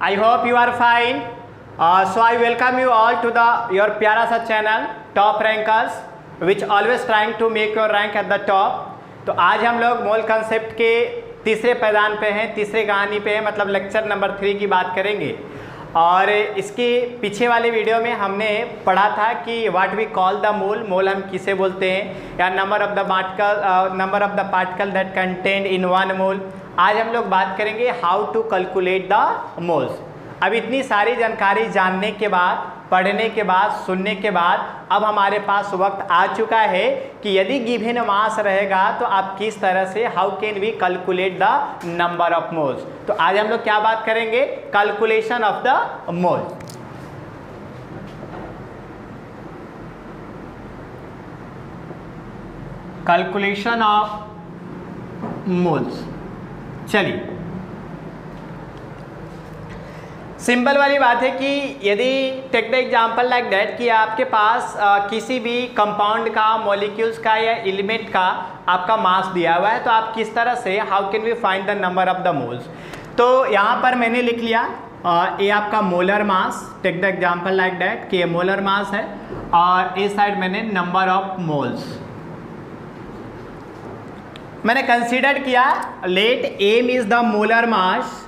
I hope you are fine. So I welcome you all to the your प्यारा सा channel Top Rankers, which always trying to make your rank at the top. तो आज हम लोग मोल concept के तीसरे पैदान पे हैं, तीसरे कहानी पे हैं, मतलब लेक्चर नंबर 3 की बात करेंगे। और इसके पीछे वाले वीडियो में हमने पढ़ा था कि what we call the mole, mole हम किसे बोलते हैं, या number of the particle that contained in one mole. आज हम लोग बात करेंगे how to calculate the moles. अब इतनी सारी जानकारी जानने के बाद, पढ़ने के बाद, सुनने के बाद अब हमारे पास वक्त आ चुका है कि यदि गिवन मास रहेगा तो आप किस तरह से how can we calculate the number of moles. तो आज हम लोग क्या बात करेंगे, calculation of the mole. Calculation of moles. चलिए, सिंपल वाली बात है कि यदि take the example like that कि आपके पास किसी भी कंपाउंड का, मॉलिक्यूल्स का या एलिमेंट का आपका मास दिया हुआ है, तो आप किस तरह से how can we find the number of the moles. तो यहाँ पर मैंने लिख लिया ये आपका molar mass, take the example like that कि ये मोलर मास है, और इस साइड मैंने नंबर ऑफ मोल्स मैंने कंसीडर किया। Let M is the molar mass,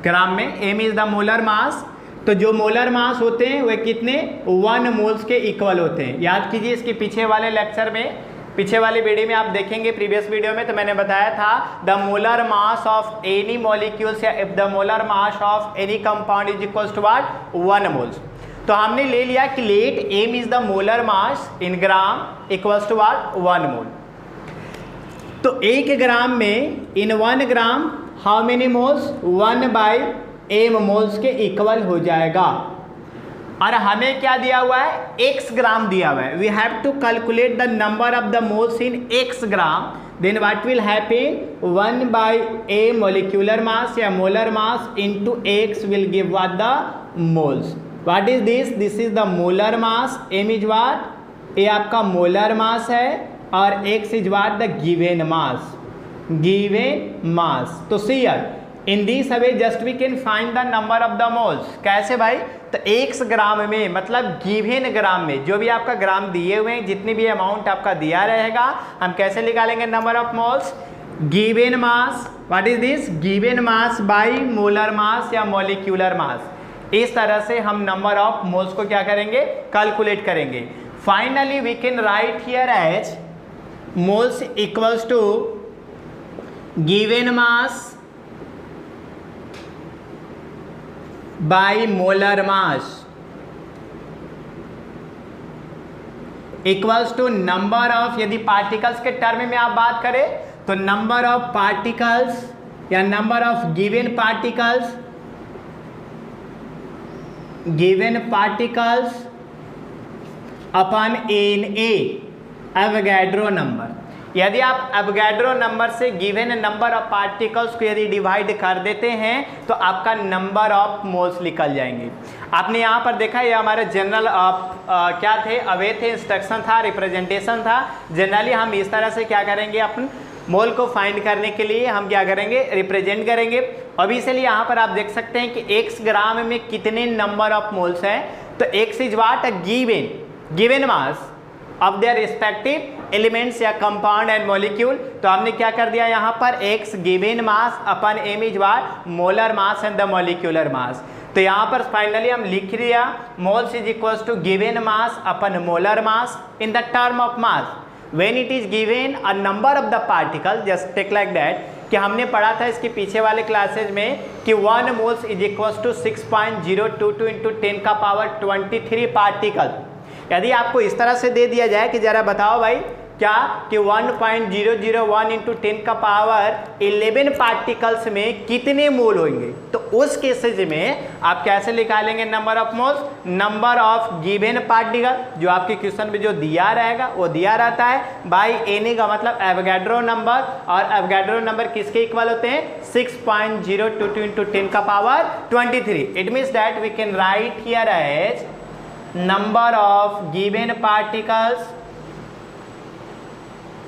gram में M is the molar mass. तो जो मोलर मास होते हैं वे कितने 1 मोल्स के इक्वल होते हैं। याद कीजिए, इसके पीछे वाले लेक्चर में, पीछे वाले वीडियो में आप देखेंगे, प्रीवियस वीडियो में, तो मैंने बताया था the molar mass of any molecules या if the molar mass of any compound is equals to what 1 moles. तो हमने ले लिया कि let M is the molar mass in gram equals to what 1 mole. तो 1 ग्राम में in 1 gram how many moles 1/m moles के equal हो जाएगा। और हमें क्या दिया हुआ है, x ग्राम दिया हुआ है। We have to calculate the number of the moles in x gram, then what will happen 1/a molecular mass या molar mass into x will give what the moles. What is this, this is the molar mass, m is what, ये आपका molar mass है, और x is what the given mass, given mass. तो see here in this way just we can find the number of the moles. कैसे भाई, तो 1 gram में, मतलब गिवन ग्राम में, जो भी आपका ग्राम दिए हुए हैं, जितनी भी अमाउंट आपका दिया रहेगा, हम कैसे निकालेंगे number of moles, given mass, what is this, given mass by molar मास या मॉलिक्यूलर मास। इस तरह से हम नंबर ऑफ मोल्स को क्या करेंगे, कैलकुलेट करेंगे। Finally we can write here as moles equals to given mass by molar mass equals to number of, यदि पार्टिकल्स के टर्म में आप बात करें तो नंबर ऑफ पार्टिकल्स या number of given particles upon Na Avogadro number. यदि आप एवोगैड्रो नंबर से गिवन नंबर ऑफ पार्टिकल्स को यदि डिवाइड कर देते हैं तो आपका नंबर ऑफ मोल्स निकल जाएंगे। आपने यहाँ पर देखा, ये हमारे जनरल क्या थे, अवे थे, इंस्ट्रक्शन था, रिप्रेजेंटेशन था। जनरली हम इस तरह से क्या करेंगे, अपन मोल को फाइंड करने के लिए हम क्या करेंगे, रिप्रेजेंट करेंगे। अब इसलिए यहाँ पर आप देख सकते हैं कि x ग्राम में कितने नंबर ऑफ मोल्स हैं। तो x is what a given mass of their respective elements या कंपाउंड एंड मॉलिक्यूल। तो हमने क्या कर दिया यहाँ पर, x given mass upon m is what molar mass and the molecular mass. तो यहाँ पर फाइनली हम लिख दिया moles is equals to given mass upon molar mass in the term of mass when it is given a number of the particle. Just take like that कि हमने पढ़ा था इसके पीछे वाले क्लासेज में कि 1 moles is equals to 6.022 into 10 का पावर 23 पार्टिकल। यदि आपको इस तरह से दे दिया जाए कि जरा बताओ भाई क्या कि 1.001 इंटू 10 का पावर 11 पार्टिकल्स में कितने मोल होंगे, तो उस केसेज में आप कैसे निकालेंगे number of moles, number of given particle, जो आपके क्वेश्चन में जो दिया रहेगा वो दिया रहता है, बाय एन का मतलब एवोगैड्रो नंबर, और एवोगैड्रो नंबर किसके इक्वल होते हैं 6.022 इंटू 10 का power 23। It means that we can write here as number of given particles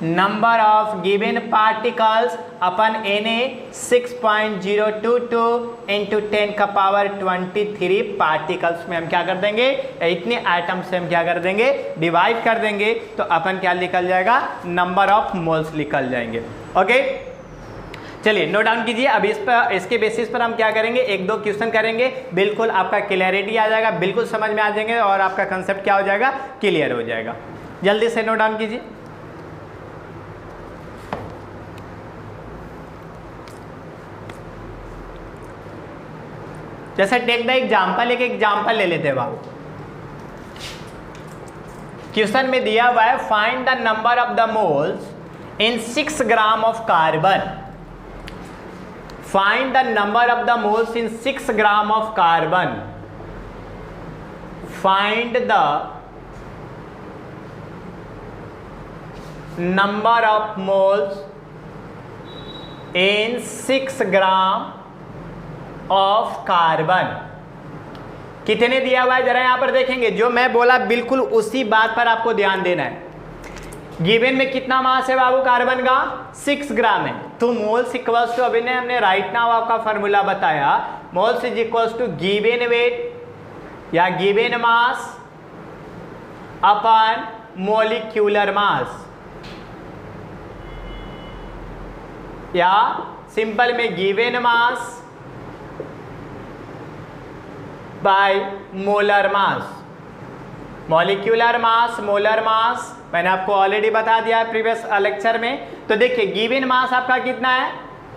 number of given particles upon Na 6.022 into 10 का पावर 23 पार्टिकल्स में हम क्या कर देंगे, इतने आइटम से हम क्या कर देंगे, डिवाइड कर देंगे, तो अपन क्या निकल जाएगा, नंबर ऑफ मोल्स निकल जाएंगे। ओके, चलिए नोट डाउन कीजिए। अब इस पर, इसके बेसिस पर हम क्या करेंगे, एक दो क्वेश्चन करेंगे, बिल्कुल आपका क्लियरिटी आ जाएगा, बिल्कुल समझ में आ जाएंगे और आपका कंसेप्ट क्या हो जाएगा, क्लियर हो जाएगा। जल्दी से नोट डाउन कीजिए। जैसे टेक द एग्जाम्पल, एक एग्जाम्पल ले लेते हैं। बाबू क्वेश्चन में दिया हुआ है find the number of the moles in 6 gram of carbon. Find the number of the moles in 6 gram of carbon. Find the number of moles in 6 gram of carbon. कितने दिया हुआ है जरा यहां पर देखेंगे, जो मैं बोला बिल्कुल उसी बात पर आपको ध्यान देना है। गिवन में कितना मास है बाबू कार्बन का, 6 ग्राम है, तो मोल्स इक्वल्स टू, अभी हमने राइट नाउ आपका फॉर्मूला बताया, moles is equals to given weight या given mass upon molecular mass, या सिंपल में given mass by molar mass. Molecular mass, molar mass मैंने आपको ऑलरेडी बता दिया है प्रीवियस लेक्चर में। तो देखिए गिवन मास आपका कितना है,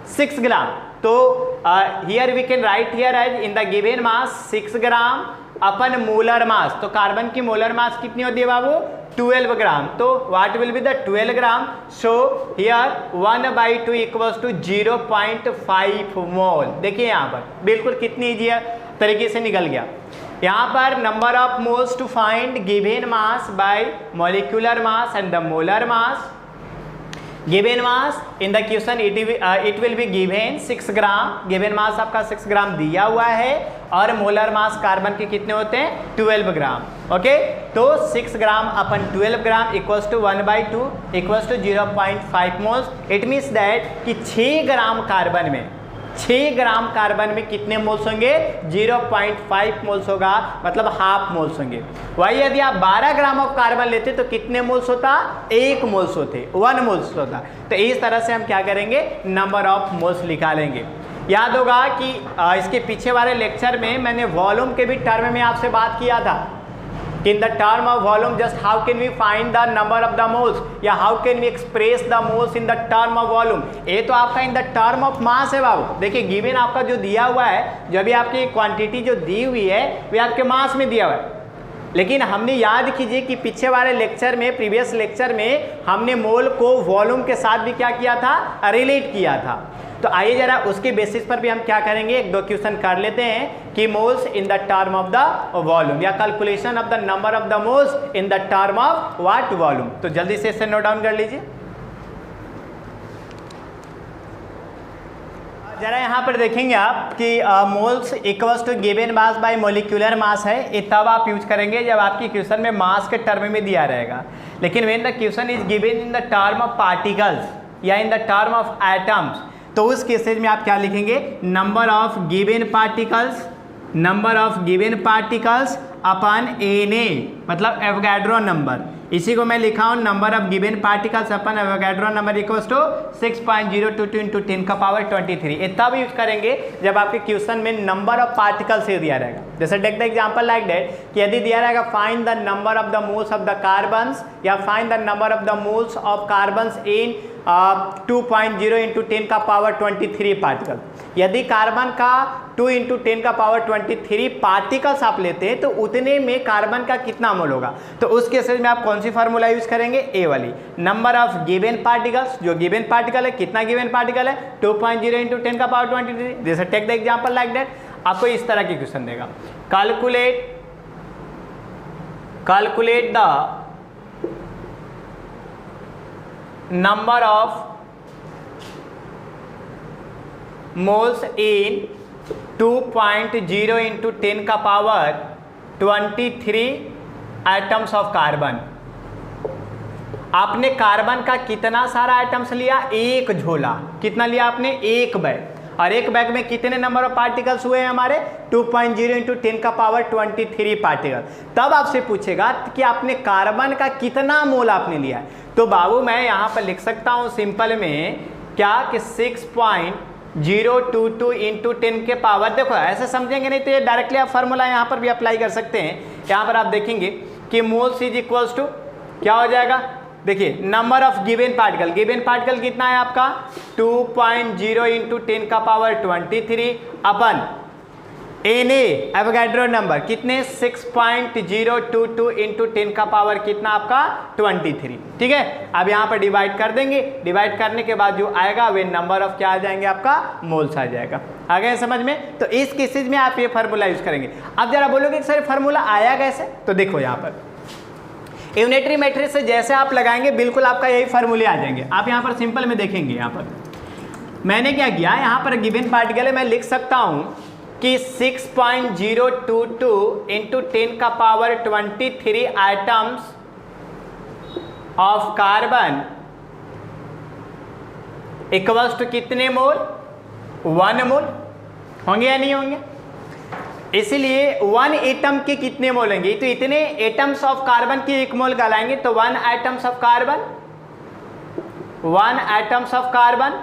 6 ग्राम, तो here we can write here as in the given mass 6 gram upon molar mass. तो कार्बन की मोलर मास कितनी होती है बाबू, 12 ग्राम, तो what will be the 12 gram, so here 1/2 equals to 0.5 mole. देखिए यहाँ पर बिल्कुल कितनी इजी तरीके से निकल गया। यहाँ पर number of moles to find given mass by molecular mass and the molar mass. Given mass in the question it will be given 6 gram, given mass आपका 6 ग्राम दिया हुआ है, और मोलर मास कार्बन के कितने होते हैं, 12 ग्राम। ओके, तो 6 ग्राम अपन 12 gram equals to 1/2 equals to 0.5 moles. It means that कि 6 ग्राम कार्बन में, 6 ग्राम कार्बन में कितने मोल्स होंगे, 0.5 मोल्स होगा, मतलब हाफ मोल्स होंगे। वही यदि आप 12 ग्राम ऑफ कार्बन लेते तो कितने मोल्स होता, 1 मोल्स होते, 1 मोल्स होता। तो इस तरह से हम क्या करेंगे, नंबर ऑफ मोल्स निकालेंगे। याद होगा कि इसके पीछे वाले लेक्चर में मैंने वॉल्यूम के भी टर्म में आपसे बात किया था, in the term of volume just how can we find the number of the moles, या how can we express the moles in the term of volume। ये तो आपका in the term of mass है बाबू। देखिए given आपका जो दिया हुआ है, जो भी आपकी क्वांटिटी जो दी हुई है वो आपके मास में दिया हुआ है, लेकिन हमने याद कीजिए कि पीछे वाले लेक्चर में, प्रीवियस लेक्चर में हमने मोल को वॉल्यूम के साथ भी क्या किया था, रिलेट किया था। तो आइए जरा उसके बेसिस पर भी हम क्या करेंगे, एक दो क्वेश्चन कर लेते हैं कि moles in the term of the volume, या calculation of the number of the moles in the term of what, volume. तो जल्दी से इसे नोट डाउन कर लीजिए। जरा यहाँ पर देखेंगे आप कि moles equals to given mass by molecular mass है, ये तब आप यूज करेंगे जब आपकी क्वेश्चन में मास के टर्म में दिया रहेगा। लेकिन when the question is given in the term of particles या in the term of atoms, तो उस केसेज में आप क्या लिखेंगे, number of given particles, number of given particles upon Na, मतलब एवोगाड्रो नंबर। इसी को मैं लिखा हूँ नंबर ऑफ गिवन पार्टिकल्स अपन Avogadro number equals to 6.022 into 10 का पावर 23। ये तब यूज करेंगे जब आपके क्वेश्चन में नंबर ऑफ पार्टिकल्स से दिया रहेगा। जैसे take the example like that कि यदि दिया रहेगा find the number of the moles of the carbons, या find the number of the moles of carbons in 2.0 into 10 का पावर 23 पार्टिकल। यदि कार्बन का 2 इंटू 10 का पावर 23 पार्टिकल्स आप लेते हैं तो उतने में कार्बन का कितना मोल होगा। तो उस केसेस में आप कौन सी फार्मूला यूज करेंगे, ए वाली, नंबर ऑफ गिवन पार्टिकल्स, जो गिवन पार्टिकल है, कितना गिवन पार्टिकल है, 2.0 इंटू 10 का पावर 23। जैसे take the example like that, आपको इस तरह की क्वेश्चन देगा, calculate the number of moles in 2.0 into 10 का पावर 23 atoms of carbon। आपने कार्बन का कितना सारा आइटम्स लिया, एक झोला। कितना लिया आपने, एक बैग। और एक बैग में कितने नंबर ऑफ पार्टिकल्स हुए हैं हमारे, 2.0 इंटू 10 का पावर 23 पार्टिकल। तब आपसे पूछेगा कि आपने कार्बन का कितना मोल आपने लिया है। तो बाबू मैं यहाँ पर लिख सकता हूँ सिंपल में क्या कि 6.022 इंटू 10 के पावर, देखो ऐसे समझेंगे नहीं तो ये डायरेक्टली आप फार्मूला यहाँ पर भी अप्लाई कर सकते हैं। यहाँ पर आप देखेंगे कि मोल्स इज इक्वल्स टू क्या हो जाएगा, देखिए number of given particle. Given particle कितना है आपका 2.0 इंटू 10 का पावर 23 अपन Na एवोगैड्रो नंबर कितने 6.022 इंटू 10 का पावर कितना आपका 23। ठीक है, अब यहाँ पर डिवाइड कर देंगे। डिवाइड करने के बाद जो आएगा वे नंबर ऑफ क्या आ जाएंगे आपका मोल्स आ जाएगा। आ गए समझ में। तो इस केसेज में आप ये फार्मूला यूज करेंगे। अब जरा बोलोगे सर फार्मूला आया कैसे, तो देखो यहाँ पर यूनिटरी मैट्रिक्स से जैसे आप लगाएंगे बिल्कुल आपका यही फार्मूले आ जाएंगे। आप यहाँ पर सिंपल में देखेंगे, यहाँ पर मैंने क्या किया, यहाँ पर गिवन पार्टिकल है, मैं लिख सकता हूँ कि 6.022 इंटू 10 का power 23 atoms of carbon equals to कितने मोल, 1 मोल। होंगे या नहीं होंगे, इसलिए 1 एटम के कितने मोल होंगे, तो इतने एटम्स ऑफ कार्बन की 1 मोल कहलाएंगे। तो 1 atoms of carbon, 1 atoms of carbon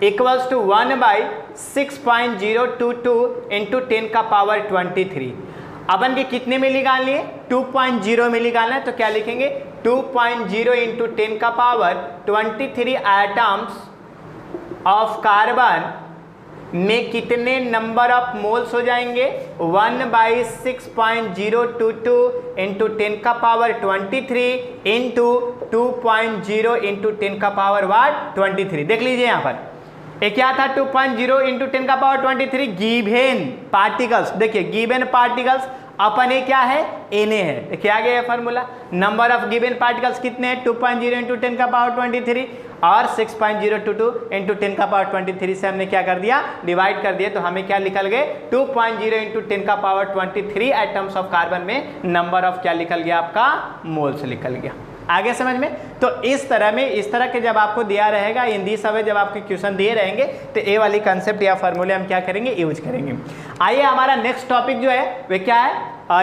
equals to 1/6.022 into 10 का पावर 23। अपन के कितने में निकाल लिए, 2.0 में निकालना है। तो क्या लिखेंगे 2.0 इंटू 10 का पावर 23 आइटम्स ऑफ कार्बन में कितने नंबर ऑफ मोल्स हो जाएंगे, 1/6.022 इंटू 10 का पावर 23 इंटू 2.0 इंटू 10 का पावर 23। देख लीजिए यहाँ पर एक क्या था 2.0 इंटू 10 का पावर 23 गिवन पार्टिकल्स। देखिए गिवन पार्टिकल्स अपने क्या है, Na है। देखिए आ गया formula, number of given particles कितने हैं 2.0 इंटू 10 का पावर 23 और 6.022 इंटू 10 का पावर 23 से हमने क्या कर दिया, डिवाइड कर दिया। तो हमें क्या निकल गए 2.0 इंटू 10 का पावर 23 आइटम्स ऑफ कार्बन में नंबर ऑफ क्या निकल गया आपका, मोल्स निकल गया। आगे समझ में। तो इस तरह में, इस तरह के जब आपको दिया रहेगा इन दिस वे, जब आपके क्वेश्चन दिए रहेंगे तो ए वाली कंसेप्ट या फार्मूले हम क्या करेंगे, यूज करेंगे। आइए हमारा नेक्स्ट टॉपिक जो है वह क्या है,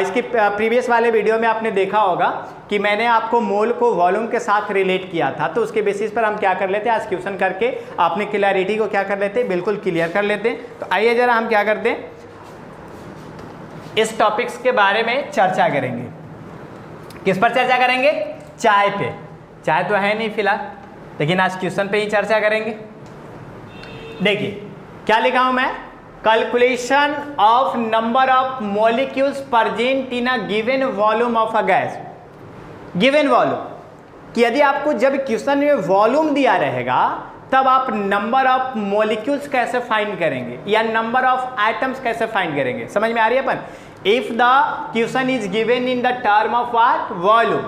इसकी प्रीवियस वाले वीडियो में आपने देखा होगा कि मैंने आपको मोल को वॉल्यूम के साथ रिलेट किया था। तो उसके बेसिस पर हम क्या कर लेते हैं, आज क्वेश्चन करके अपने क्लियरिटी को क्या कर लेते हैं, बिल्कुल क्लियर कर लेते हैं। तो आइए जरा हम क्या करते हैं, इस टॉपिक्स के बारे में चर्चा करेंगे। किस पर चर्चा करेंगे, चाय पे। चाय तो है नहीं फिलहाल, लेकिन आज क्वेश्चन पे ही चर्चा करेंगे। देखिए क्या लिखा हूं मैं, calculation of number of molecules present in a given volume of a gas. Given volume कि यदि आपको जब क्वेश्चन में वॉल्यूम दिया रहेगा तब आप नंबर ऑफ मॉलिक्यूल्स कैसे फाइंड करेंगे या नंबर ऑफ एटम्स कैसे फाइंड करेंगे, समझ में आ रही है अपन। If the question is given in the term of what, volume.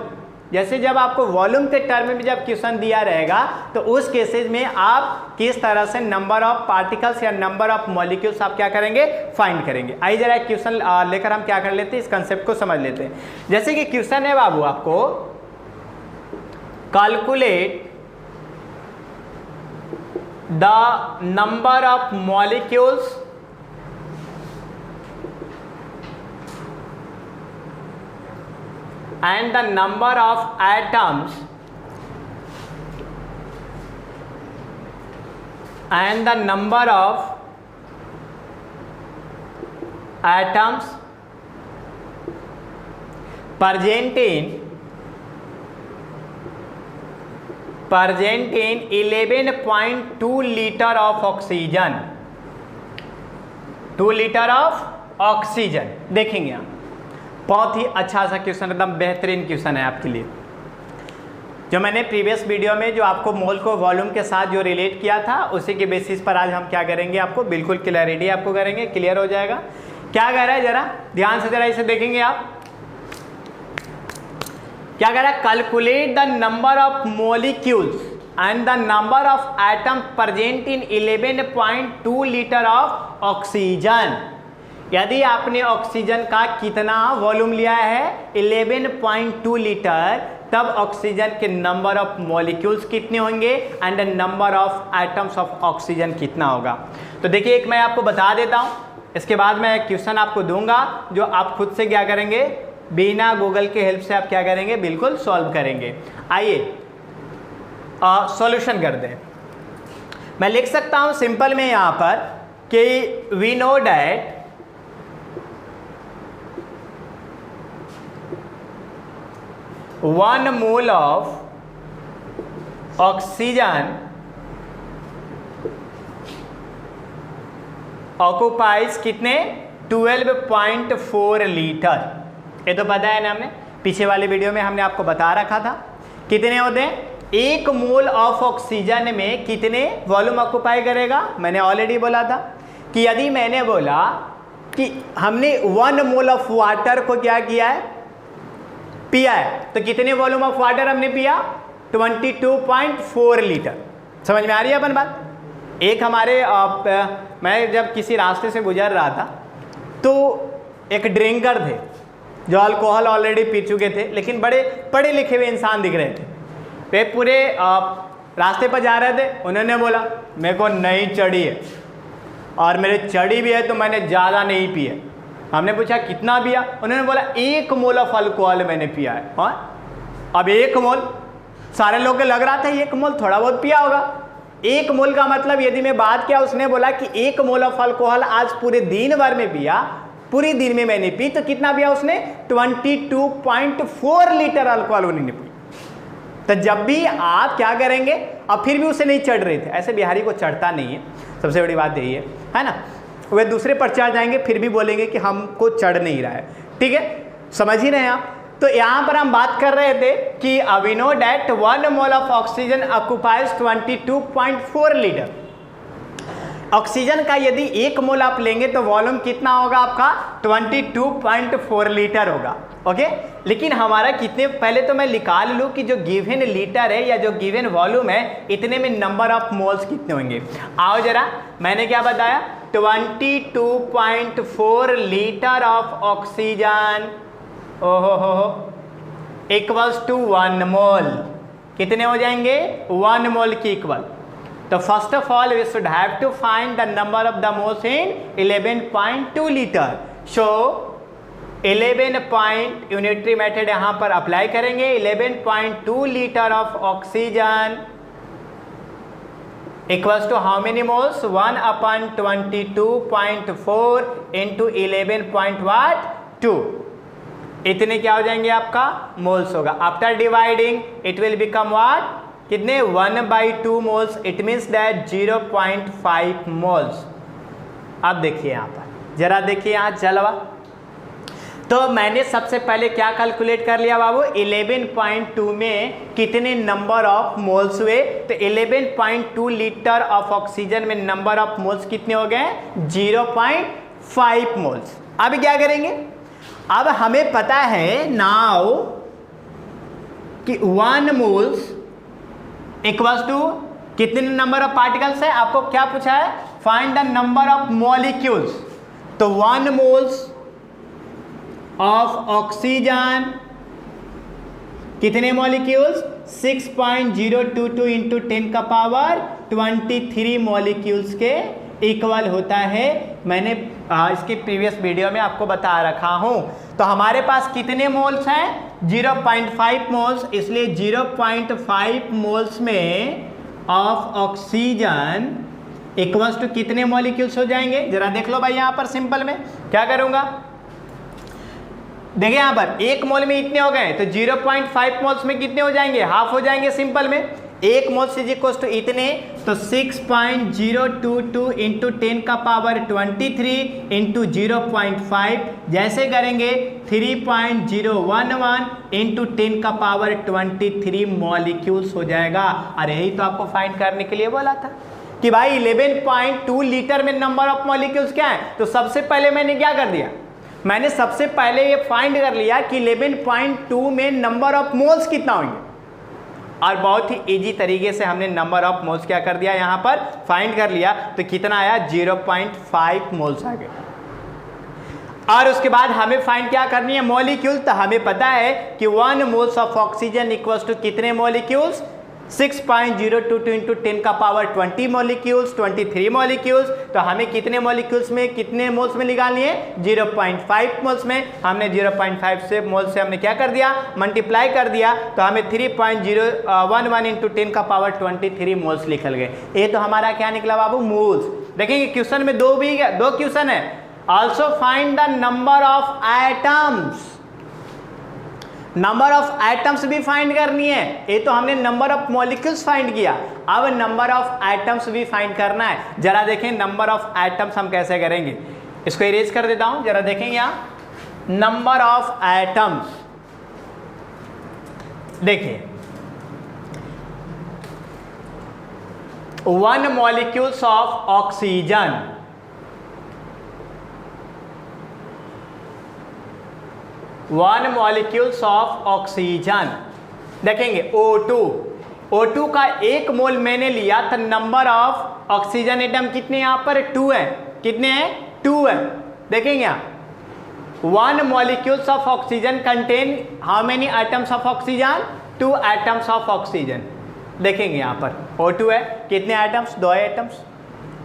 जैसे जब आपको वॉल्यूम के टर्म में जब क्वेश्चन दिया रहेगा तो उस केसेज में आप किस तरह से नंबर ऑफ पार्टिकल्स या नंबर ऑफ मॉलिक्यूल्स आप क्या करेंगे, फाइंड करेंगे। आइए जरा एक क्वेश्चन लेकर हम क्या कर लेते हैं, इस कंसेप्ट को समझ लेते हैं। जैसे कि क्वेश्चन है बाबू आपको, calculate the number of molecules and the number of atoms and the number of atoms present in 11.2 liter of oxygen, 2 liter of oxygen। देखेंगे आप, बहुत ही अच्छा सा क्वेश्चन, एकदम बेहतरीन क्वेश्चन है आपके लिए। जो मैंने प्रीवियस वीडियो में जो आपको मोल को वॉल्यूम के साथ जो रिलेट किया था उसी के बेसिस पर आज हम क्या करेंगे, आपको बिल्कुल क्लैरिटी आपको करेंगे, क्लियर हो जाएगा। क्या कह रहा है जरा ध्यान से जरा इसे देखेंगे आप। क्या कह रहा है, calculate the number of molecules and the number of atom present in 11.2 litre of oxygen. यदि आपने ऑक्सीजन का कितना वॉल्यूम लिया है 11.2 लीटर, तब ऑक्सीजन के नंबर ऑफ मॉलिक्यूल्स कितने होंगे and the number of atoms of oxygen कितना होगा। तो देखिए एक मैं आपको बता देता हूँ, इसके बाद मैं क्वेश्चन आपको दूंगा जो आप खुद से क्या करेंगे, बिना गूगल के हेल्प से आप क्या करेंगे, बिल्कुल सॉल्व करेंगे। आइए सॉल्यूशन कर दें। मैं लिख सकता हूँ सिंपल में यहाँ पर कि we know that one mole of oxygen occupies कितने 12.4 लीटर। ये तो पता है ना, हमने पीछे वाले वीडियो में हमने आपको बता रखा था कितने होते हैं। एक मोल ऑफ ऑक्सीजन में कितने वॉल्यूम ऑक्यूपाई करेगा। मैंने ऑलरेडी बोला था कि यदि मैंने बोला कि हमने 1 मोल ऑफ वाटर को क्या किया है, पिया है, तो कितने वॉल्यूम ऑफ वाटर हमने पिया 22.4 लीटर। समझ में आ रही है अपन बात। एक हमारे मैं जब किसी रास्ते से गुजर रहा था तो एक ड्रिंकर थे जो अल्कोहल ऑलरेडी पी चुके थे, लेकिन बड़े पढ़े लिखे हुए इंसान दिख रहे थे। वे पूरे रास्ते पर जा रहे थे। उन्होंने बोला मेरे को नहीं चढ़ी है और मेरे चढ़ी भी है तो मैंने ज़्यादा नहीं पी है। हमने पूछा कितना पिया, उन्होंने बोला 1 मोल ऑफ अल्कोहल मैंने पिया है। हाँ, अब 1 मोल, सारे लोग को लग रहा था 1 मोल थोड़ा बहुत पिया होगा। 1 मोल का मतलब यदि मैं बात किया, उसने बोला कि 1 मोल ऑफ अल्कोहल आज पूरे दिन भर में पिया, पूरी दिन में मैंने पी, तो कितना पिया उसने 22.4 लीटर अल्कोहल उन्होंने पी। तो जब भी आप क्या करेंगे, अब फिर भी उसे नहीं चढ़ रहे थे, ऐसे बिहारी को चढ़ता नहीं है, सबसे बड़ी बात यही है ना। वे दूसरे पर चढ़ जाएंगे फिर भी बोलेंगे कि हमको चढ़ नहीं रहा है। ठीक है, समझ ही रहे हैं आप। तो यहाँ पर हम बात कर रहे थे कि we know that 1 mole of oxygen occupies 22.4 litre. Oxygen का यदि 1 मोल आप लेंगे तो वॉल्यूम कितना होगा आपका 22.4 लीटर होगा। ओके, लेकिन हमारा कितने, पहले तो मैं निकाल लूँ कि जो गिवन लीटर है या जो गिवन वॉल्यूम है, इतने में नंबर ऑफ मोल्स कितने होंगे। आओ जरा, मैंने क्या बताया 22.4 लीटर ऑफ ऑक्सीजन ओहो इक्वल्स टू 1 मोल। कितने हो जाएंगे 1 मोल की इक्वल। तो first of all we should have to find the number of the moles in 11.2 litre. So 11 point unitary method यहां पर अप्लाई करेंगे। 11.2 litre of oxygen equals to how many moles 1/22.4 into 11.2, इतने क्या हो जाएंगे आपका मोल्स होगा। After dividing it will become what, कितने 1/2 moles, it means that 0.5 moles. अब देखिए यहाँ पर, जरा देखिए यहाँ जलवा। तो मैंने सबसे पहले क्या कैलकुलेट कर लिया बाबू, 11.2 में कितने नंबर ऑफ मोल्स हुए। तो 11.2 लीटर ऑफ ऑक्सीजन में नंबर ऑफ मोल्स कितने हो गए 0.5 मोल्स। अब क्या करेंगे, अब हमें पता है नाउ कि 1 मोल्स इक्वल्स टू कितने नंबर ऑफ पार्टिकल्स है। आपको क्या पूछा है, find the number of molecules. तो 1 मोल्स ऑफ ऑक्सीजन कितने मॉलिक्यूल्स 6.022 इंटू 10 का पावर 23 मॉलिक्यूल्स के इक्वल होता है। मैंने इसके प्रीवियस वीडियो में आपको बता रखा हूं। तो हमारे पास कितने मोल्स हैं 0.5 मोल्स, इसलिए 0.5 मोल्स में ऑफ ऑक्सीजन इक्वल्स टू कितने मॉलिक्यूल्स हो जाएंगे। जरा देख लो भाई, यहां पर सिंपल में क्या करूंगा, देखिए यहां पर 1 मोल में इतने हो गए, तो 0.5 मोल्स में कितने हो जाएंगे, हाफ हो जाएंगे। सिंपल में 1 मोल्स इज इक्वल टू इतने, तो 6.022 इंटू 10 का पावर 23 इंटू 0.5, जैसे करेंगे 3.011 इंटू 10 का पावर 23 मॉलिक्यूल्स हो जाएगा। अरे यही तो आपको फाइंड करने के लिए बोला था कि भाई 11.2 लीटर में नंबर ऑफ मॉलिक्यूल्स क्या है। तो सबसे पहले मैंने क्या कर दिया, मैंने सबसे पहले ये फाइंड कर लिया कि 11.2 में नंबर ऑफ मोल्स कितना होंगे, और बहुत ही इजी तरीके से हमने नंबर ऑफ मोल्स क्या कर दिया, यहां पर फाइंड कर लिया। तो कितना आया 0.5 मोल्स आ गए। और उसके बाद हमें फाइंड क्या करनी है, मॉलिक्यूल। तो हमें पता है कि 1 moles of oxygen equals to कितने मॉलिक्यूल्स, 6.022 इंटू 10 का पावर 20 मॉलिक्यूल्स, 23 मॉलिक्यूल्स। तो हमें कितने मॉलिक्यूल्स में, कितने मोल्स में निकालनी है, 0.5 मोल्स में। हमने 0.5 से मोल्स से हमने क्या कर दिया, मल्टीप्लाई कर दिया, तो हमें 3.011 इंटू 10 का पावर 23 मोल्स निकल गए। ये तो हमारा क्या निकला बाबू, मोल्स। देखेंगे क्वेश्चन में दो क्वेश्चन है। Also find the number of atoms, number of atoms भी फाइंड करनी है। ये तो हमने नंबर ऑफ मॉलिक्यूल्स फाइंड किया, अब नंबर ऑफ एटम्स भी फाइंड करना है। जरा देखें नंबर ऑफ एटम्स हम कैसे करेंगे, इसको इरेज कर देता हूं, जरा देखेंगे यहां नंबर ऑफ एटम्स। देखिए 1 molecules of oxygen, 1 molecules of oxygen. देखेंगे O2 का 1 मोल मैंने लिया तो नंबर ऑफ ऑक्सीजन एटम कितने यहाँ पर 2 है, कितने हैं 2 है। देखेंगे यहाँ 1 molecules of oxygen contain how many atoms of oxygen, 2 atoms of oxygen. देखेंगे यहाँ पर O2 है, कितने एटम्स, 2 एटम्स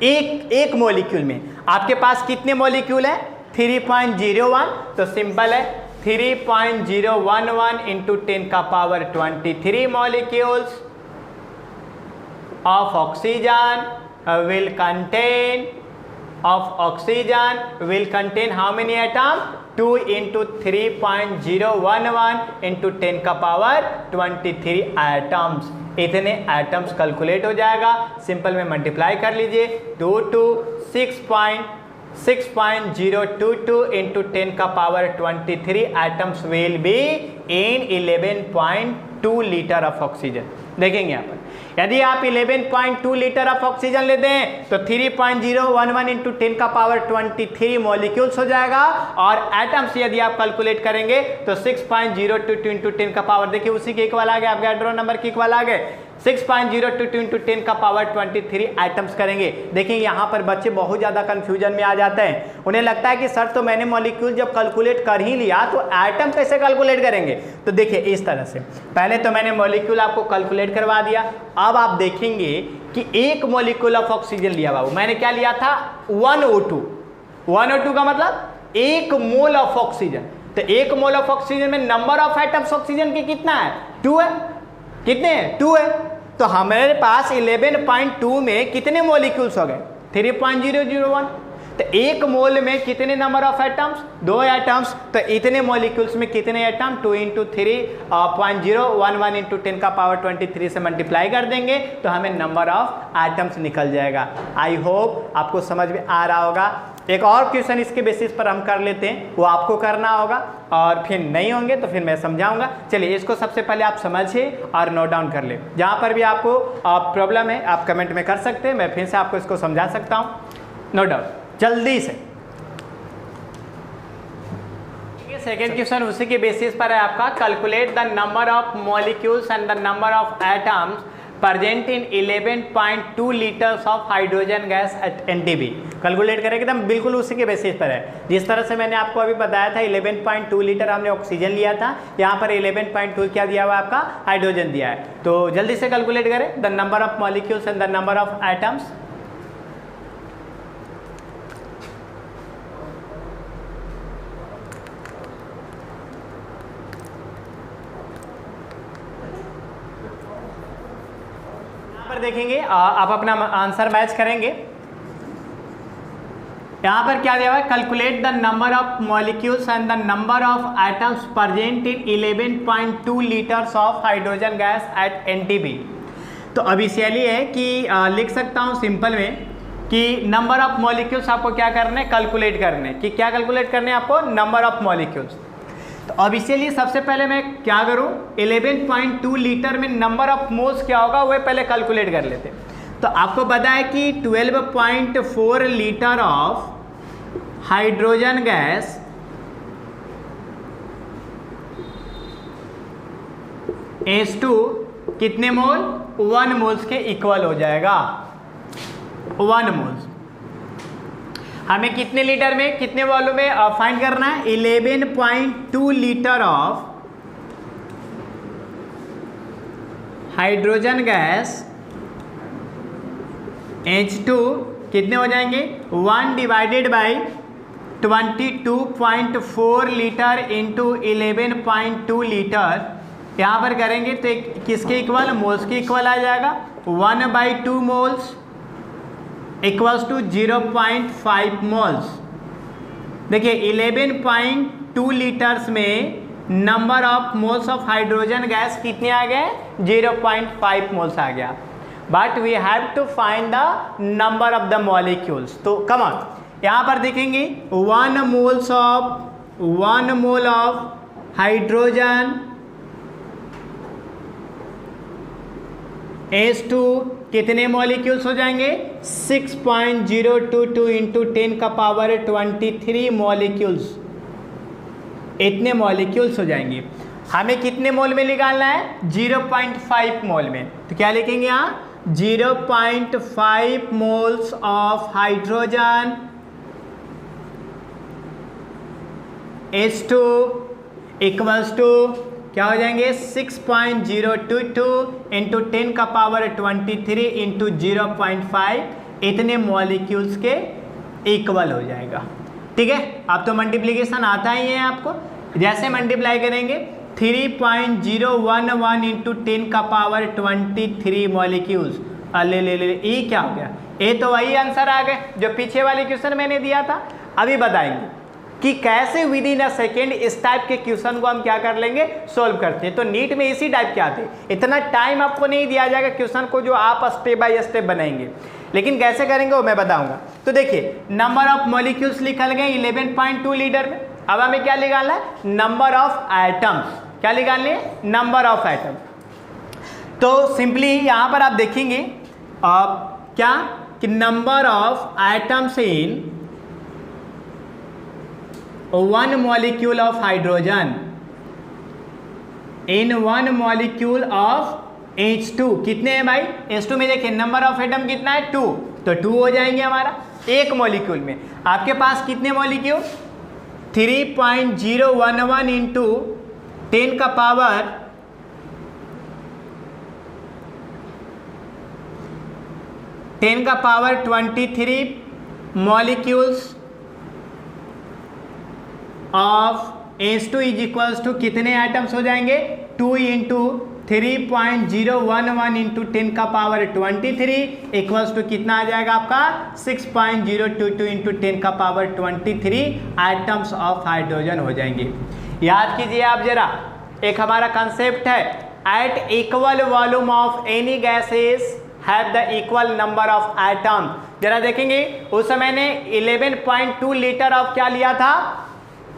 एक मॉलिक्यूल में। आपके पास कितने मॉलिक्यूल है, 3.01, तो सिंपल है 3.011 इंटू 10 का power 23 molecules of oxygen will contain how many atom, 2 into 3.011 into 10 का पावर 23 एटम्स। इतने एटम्स कैलकुलेट हो जाएगा, सिंपल में मल्टीप्लाई कर लीजिए, 2 to 6.022 into 10 का power 23 atoms will be in 11.2 litre of oxygen. देखेंगे यहाँ पर यदि आप 11.2 लीटर ऑफ ऑक्सीजन लेते हैं तो 3.011 इंटू 10 का पावर 23 मॉलिक्यूल्स हो जाएगा, और एटम्स यदि आप कैलकुलेट करेंगे तो 6.022 इंटू 10 का पावर, देखिए उसी के इक्वल आ गए, आपके एड्रो नंबर के इक्वल आ गए, 6.022 इंटू 10 का पावर 23 एटम्स करेंगे। देखिए यहाँ पर बच्चे बहुत ज़्यादा कंफ्यूजन में आ जाते हैं, उन्हें लगता है कि सर तो मैंने मॉलिक्यूल जब कैलकुलेट कर ही लिया तो एटम कैसे कैलकुलेट करेंगे। तो देखिए इस तरह से, पहले तो मैंने मॉलिक्यूल आपको कैलकुलेट करवा दिया, अब आप देखेंगे कि 1 मॉलिक्यूल ऑफ ऑक्सीजन लिया बाबू, मैंने क्या लिया था 1O2 का मतलब 1 मोल ऑफ ऑक्सीजन। तो 1 मोल ऑफ ऑक्सीजन में नंबर ऑफ एटम्स ऑक्सीजन के कितना है, 2 है, कितने हैं 2 है। तो हमारे पास 11.2 में कितने मॉलिक्यूल्स हो गए, 3.001। तो 1 मोल में कितने नंबर ऑफ एटम्स, 2 एटम्स। तो इतने मॉलिक्यूल्स में कितने एटम, 2 इंटू 3.011 इंटू 10 का पावर 23 से मल्टीप्लाई कर देंगे तो हमें नंबर ऑफ एटम्स निकल जाएगा। आई होप आपको समझ में आ रहा होगा। एक और क्वेश्चन इसके बेसिस पर हम कर लेते हैं, वो आपको करना होगा, और फिर नहीं होंगे तो फिर मैं समझाऊंगा। चलिए इसको सबसे पहले आप समझिए और नोट डाउन कर ले। जहाँ पर भी आपको प्रॉब्लम है आप कमेंट में कर सकते हैं, मैं फिर से आपको इसको समझा सकता हूँ, नो डाउट, जल्दी से। सेकेंड क्वेश्चन उसी के बेसिस पर है आपका, calculate the number of molecules and the number of atoms present in 11.2 litres of hydrogen gas at NTB। Calculate करेंगे एकदम बिल्कुल उसी के बेसिस पर है, जिस तरह से मैंने आपको अभी बताया था 11.2 लीटर हमने ऑक्सीजन लिया था, यहाँ पर 11.2 क्या दिया हुआ आपका, हाइड्रोजन दिया है। तो जल्दी से कैलकुलेट करें the number of molecules and the number of atoms. देखेंगे आप अपना आंसर मैच करेंगे। यहां पर क्या दिया हुआ है, calculate the number of molecules and the number of atoms present in 11.2 litres of hydrogen gas at NTB। तो अब इसीलिए है कि लिख सकता हूं सिंपल में कि नंबर ऑफ मॉलिक्यूल्स आपको क्या करने, कैलकुलेट करने, कि क्या कैलकुलेट करने आपको, नंबर ऑफ मॉलिक्यूल्स। तो अब इसीलिए सबसे पहले मैं क्या करूं, 11.2 लीटर में नंबर ऑफ मोल्स क्या होगा वह पहले कैलकुलेट कर लेते हैं। तो आपको पता है कि 12.4 litre of hydrogen gas H2 कितने मोल, 1 मोल्स के इक्वल हो जाएगा, 1 मोल्स। हमें कितने लीटर में, कितने वॉल्यूम में फाइंड करना है? 11.2 litre of hydrogen gas H2 कितने हो जाएंगे? 1 divided by 22.4 litre into 11.2 litre, यहाँ पर करेंगे तो किसके इक्वल? मोल्स के इक्वल आ जाएगा। 1/2 मोल्स इक्वल्स टू 0.5 मोल्स। देखिए 11.2 लीटर्स में number of moles of hydrogen gas कितने आ गए? 0.5 मोल्स आ गया। But we have to find the number of the molecules. तो कम ऑन, यहाँ पर देखेंगे 1 मोल ऑफ हाइड्रोजन H2 कितने मॉलिक्यूल्स हो जाएंगे? 6.022 इंटू 10 का पावर 23 मॉलिक्यूल्स, इतने मॉलिक्यूल्स हो जाएंगे। हमें कितने मोल में निकालना है? 0.5 मोल में। तो क्या लिखेंगे यहाँ? 0.5 moles of hydrogen H2 equals to क्या हो जाएंगे? 6.022 इंटू 10 का पावर 23 इंटू 0.5, इतने मॉलिक्यूल्स के इक्वल हो जाएगा। ठीक है, अब तो मल्टीप्लीकेशन आता ही है आपको। जैसे मल्टीप्लाई करेंगे 3.011 इंटू 10 का पावर 23 मॉलिक्यूल्स, ले ले ले, ये क्या हो गया? ये तो वही आंसर आ गए जो पीछे वाले क्वेश्चन मैंने दिया था। अभी बताएंगे कि कैसे विद इन अ सेकेंड इस टाइप के क्वेश्चन को हम क्या कर लेंगे? सोल्व करते हैं। तो नीट में इसी टाइप के आते हैं। इतना टाइम आपको नहीं दिया जाएगा क्वेश्चन को जो आप स्टेप बाय स्टेप बनाएंगे, लेकिन कैसे करेंगे वो मैं बताऊंगा। तो देखिए नंबर ऑफ मॉलिक्यूल्स लिखल गए 11.2 लीटर में। अब हमें क्या निकालना है? Number of atoms. क्या निकालने हैं? Number of atom. तो सिंपली यहां पर आप देखेंगे क्या कि number of atoms in 1 molecule of hydrogen in 1 molecule of H2 कितने हैं भाई? H2 में देखिए नंबर ऑफ एटम कितना है? 2, तो 2 हो जाएंगे हमारा एक मॉलिक्यूल में। आपके पास कितने मॉलिक्यूल? 3.011 इंटू 10 का power 23 molecules of H2 is equals to कितने एटम्स हो जाएंगे? 2 इंटू 3.011 इंटू 10 का पावर 23 इक्वल्स टू कितना आ जाएगा आपका? 6.022 इंटू 10 का पावर 23 एटम्स ऑफ हाइड्रोजन हो जाएंगे। याद कीजिए आप जरा, एक हमारा कंसेप्ट है at equal volume of any gases have the equal number of atom. जरा देखेंगे उस समय ने 11.2 लीटर ऑफ क्या लिया था?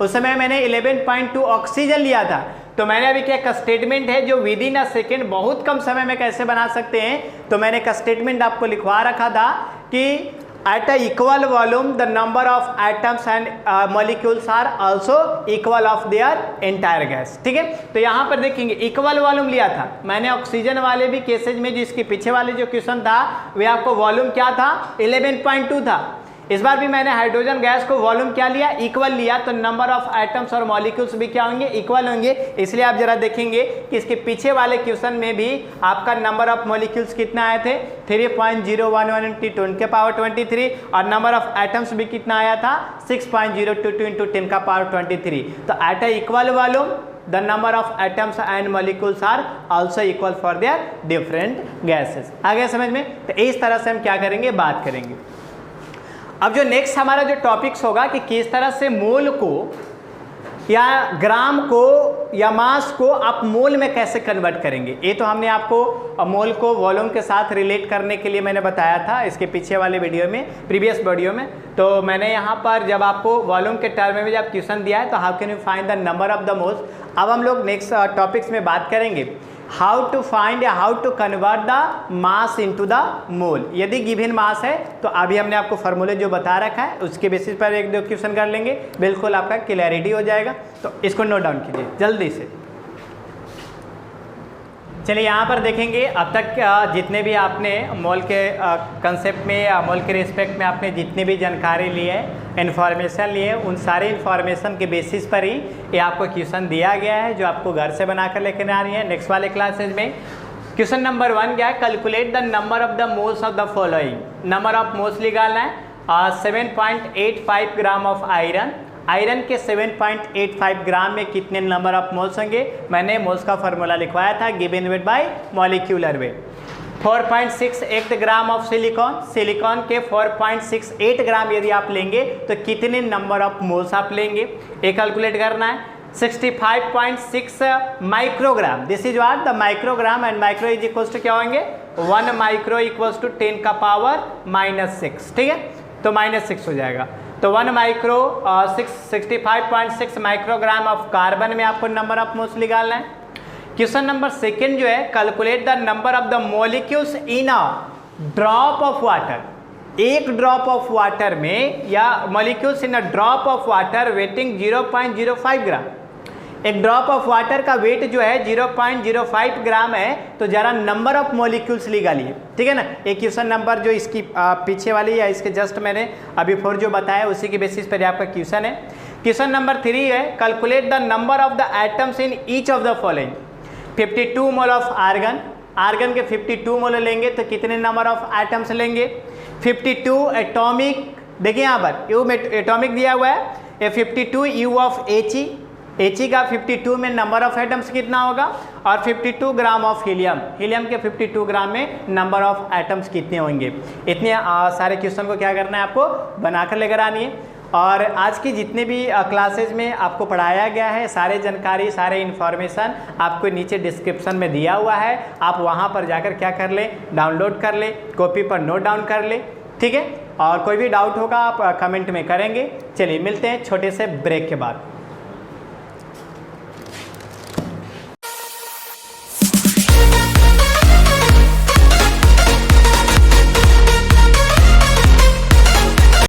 उस समय मैंने 11.2 ऑक्सीजन लिया था। तो मैंने अभी क्या एक स्टेटमेंट है जो विद इन अ सेकेंड बहुत कम समय में कैसे बना सकते हैं, तो मैंने एक स्टेटमेंट आपको लिखवा रखा था कि at a equal volume the number of atoms and molecules are also equal of their entire gas. ठीक है, तो यहाँ पर देखेंगे इक्वल वॉल्यूम लिया था मैंने ऑक्सीजन वाले भी केसेज में, जिसके पीछे वाले जो क्वेश्चन था वे आपको वॉल्यूम क्या था? 11.2 था। इस बार भी मैंने हाइड्रोजन गैस को वॉल्यूम क्या लिया? इक्वल लिया। तो नंबर ऑफ एटम्स और मॉलिक्यूल्स भी क्या होंगे? इक्वल होंगे। इसलिए आप जरा देखेंगे कि इसके पीछे वाले क्वेश्चन में भी आपका नंबर ऑफ मॉलिक्यूल्स कितना आए थे? 3.011 इंटू 10 के पावर 23, और नंबर ऑफ एटम्स भी कितना आया था? 6.022 इंटू 10 का पावर 23। तो eight a equal volume the number of atoms and molecules are also equal for their different gases। आ गया समझ में? तो इस तरह से हम क्या करेंगे? बात करेंगे। अब जो नेक्स्ट हमारा जो टॉपिक्स होगा कि किस तरह से मोल को या ग्राम को या मास को आप मोल में कैसे कन्वर्ट करेंगे। ये तो हमने आपको मोल को वॉल्यूम के साथ रिलेट करने के लिए मैंने बताया था इसके पीछे वाले वीडियो में, प्रीवियस वीडियो में। तो मैंने यहाँ पर जब आपको वॉल्यूम के टर्म में जब क्वेश्चन दिया है तो how can you find the number of the moles. अब हम लोग नेक्स्ट टॉपिक्स में बात करेंगे हाउ टू फाइंड या how to convert the mass into the mole. यदि गिवन मास है तो अभी हमने आपको फार्मूले जो बता रखा है उसके बेसिस पर एक दो क्वेश्चन कर लेंगे, बिल्कुल आपका क्लैरिटी हो जाएगा। तो इसको नोट डाउन कीजिए जल्दी से। चलिए यहाँ पर देखेंगे अब तक जितने भी आपने मोल के कंसेप्ट में या मोल के रिस्पेक्ट में आपने जितनी भी जानकारी ली है, इन्फॉर्मेशन ली है, उन सारे इन्फॉर्मेशन के बेसिस पर ही ये आपको क्वेश्चन दिया गया है जो आपको घर से बनाकर लेकर आ रही है नेक्स्ट वाले क्लासेज में। क्वेश्चन नंबर 1 क्या है, calculate the number of the moles of the following. Number of moles निकालना है 7.85 ग्राम ऑफ आयरन। आयरन के 7.85 ग्राम में कितने नंबर ऑफ मोल्स होंगे, मैंने मोल्स का फार्मूला लिखवाया था, given weight by molecular weight. 4.68 gram of silicon, silicon के 4.68 ग्राम यदि आप लेंगे तो कितने नंबर ऑफ मोल्स आप लेंगे, ये कैलकुलेट करना है। 65.6 microgram, this is what the microgram, and micro is equals to क्या होंगे 1 माइक्रो इक्वल्स टू 10 का पावर -6, ठीक है, तो -6 हो जाएगा। तो 1 माइक्रो 65.6 माइक्रोग्राम ऑफ कार्बन में आपको नंबर ऑफ मोल्स निकालना है। क्वेश्चन नंबर 2 जो है, calculate the number of the molecules in a drop of water. एक ड्रॉप ऑफ वाटर में या molecules in a drop of water waiting 0.05 ग्राम। एक ड्रॉप ऑफ वाटर का वेट जो है 0.05 ग्राम है, तो जरा नंबर ऑफ मॉलिक्यूल्स निकालिए, ठीक है ना। एक क्वेश्चन नंबर जो इसकी पीछे वाली या इसके जस्ट मैंने अभी 4 जो बताया उसी के बेसिस पर आपका क्वेश्चन है। क्वेश्चन नंबर 3 है, calculate the number of the atoms in each of the following. 52 mole of argon, argon के 52 मोल लेंगे तो कितने नंबर ऑफ एटम्स लेंगे। 52 एटॉमिक, देखिए यहाँ पर यू में एटॉमिक दिया हुआ है, ये 52 यू ऑफ एच ई का 52 में नंबर ऑफ एटम्स कितना होगा, और 52 ग्राम ऑफ हीलियम, हीलियम के 52 ग्राम में नंबर ऑफ एटम्स कितने होंगे। इतने सारे क्वेश्चन को क्या करना है, आपको बनाकर लेकर आनी है। और आज की जितने भी क्लासेज में आपको पढ़ाया गया है, सारे जानकारी सारे इन्फॉर्मेशन आपको नीचे डिस्क्रिप्शन में दिया हुआ है, आप वहाँ पर जाकर क्या कर ले, डाउनलोड कर ले, कॉपी पर नोट डाउन कर ले, ठीक है। और कोई भी डाउट होगा आप कमेंट में करेंगे। चलिए मिलते हैं छोटे से ब्रेक के बाद।